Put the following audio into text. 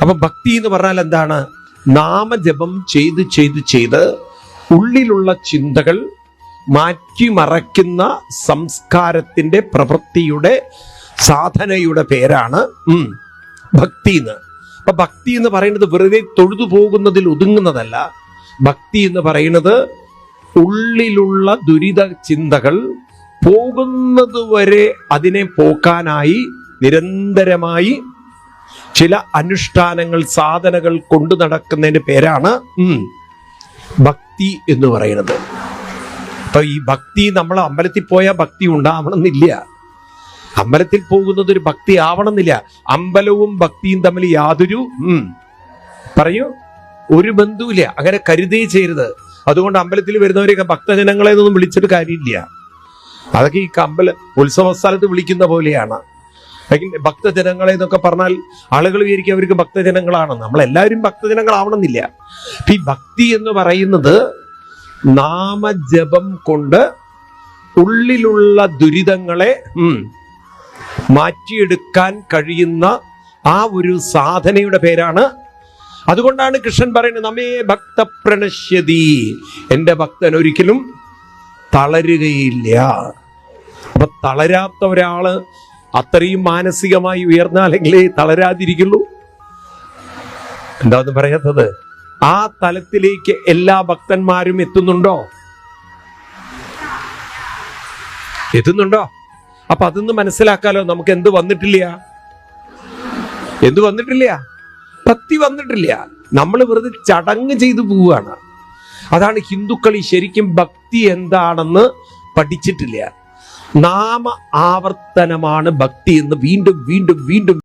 അപ്പൊ ഭക്തി എന്ന് പറഞ്ഞാൽ എന്താണ്? നാമജപം ചെയ്ത് ചെയ്ത് ചെയ്ത് ഉള്ളിലുള്ള ചിന്തകൾ മാറ്റിമറയ്ക്കുന്ന സംസ്കാരത്തിന്റെ പ്രവൃത്തിയുടെ സാധനയുടെ പേരാണ് ഭക്തി എന്ന്. അപ്പൊ ഭക്തി എന്ന് പറയുന്നത് വെറുതെ തൊഴുതു പോകുന്നതിൽ ഒതുങ്ങുന്നതല്ല. ഭക്തി എന്ന് പറയുന്നത് ഉള്ളിലുള്ള ദുരിത ചിന്തകൾ പോകുന്നത് വരെ അതിനെ പോക്കാനായി നിരന്തരമായി ചില അനുഷ്ഠാനങ്ങൾ, സാധനകൾ കൊണ്ടു നടക്കുന്നതിന്റെ പേരാണ് ഭക്തി എന്ന് പറയുന്നത്. അപ്പൊ ഈ ഭക്തി നമ്മൾ അമ്പലത്തിൽ പോയാൽ ഭക്തി ഉണ്ടാവണമെന്നില്ല, അമ്പലത്തിൽ പോകുന്നത് ഒരു ഭക്തി ആവണമെന്നില്ല. അമ്പലവും ഭക്തിയും തമ്മിൽ യാതൊരു പറയൂ ഒരു ബന്ധുവില്ല. അങ്ങനെ കരുതേ ചെയ്യരുത്. അതുകൊണ്ട് അമ്പലത്തിൽ വരുന്നവരെയൊക്കെ ഭക്തജനങ്ങളെ ഒന്നും വിളിച്ചിട്ട് കാര്യമില്ല. അതൊക്കെ ഈ ഉത്സവ സ്ഥലത്ത് വിളിക്കുന്ന പോലെയാണ്. ഭക്തജനങ്ങളെ എന്നൊക്കെ പറഞ്ഞാൽ ആളുകൾ വിചാരിക്കും അവർക്ക് ഭക്തജനങ്ങളാണ്. നമ്മളെല്ലാവരും ഭക്തജനങ്ങളാവണമെന്നില്ല. ഈ ഭക്തി എന്ന് പറയുന്നത് നാമജപം കൊണ്ട് ഉള്ളിലുള്ള ദുരിതങ്ങളെ മാറ്റിയെടുക്കാൻ കഴിയുന്ന ആ ഒരു സാധനയുടെ പേരാണ്. അതുകൊണ്ടാണ് കൃഷ്ണൻ പറയുന്നത് നമ്മേ ഭക്ത പ്രണശ്യതി, എന്റെ ഭക്തൻ ഒരിക്കലും തളരുകയില്ല. അപ്പൊ തളരാത്ത ഒരാള് അത്രയും മാനസികമായി ഉയർന്നാലെങ്കിലേ തളരാതിരിക്കുള്ളൂ. എന്താന്ന് പറയാത്തത്? ആ തലത്തിലേക്ക് എല്ലാ ഭക്തന്മാരും എത്തുന്നുണ്ടോ? അപ്പൊ അതൊന്ന് മനസ്സിലാക്കാലോ. നമുക്ക് എന്ത് വന്നിട്ടില്ല? ഭക്തി വന്നിട്ടില്ല. നമ്മൾ വെറുതെ ചടങ്ങ് ചെയ്തു പോവുകയാണ്. അതാണ് ഹിന്ദുക്കൾ ശരിക്കും ഭക്തി എന്താണെന്ന് പഠിച്ചിട്ടില്ല. നാമ ആവർത്തനമാണ് ഭക്തി എന്ന് വീണ്ടും വീണ്ടും വീണ്ടും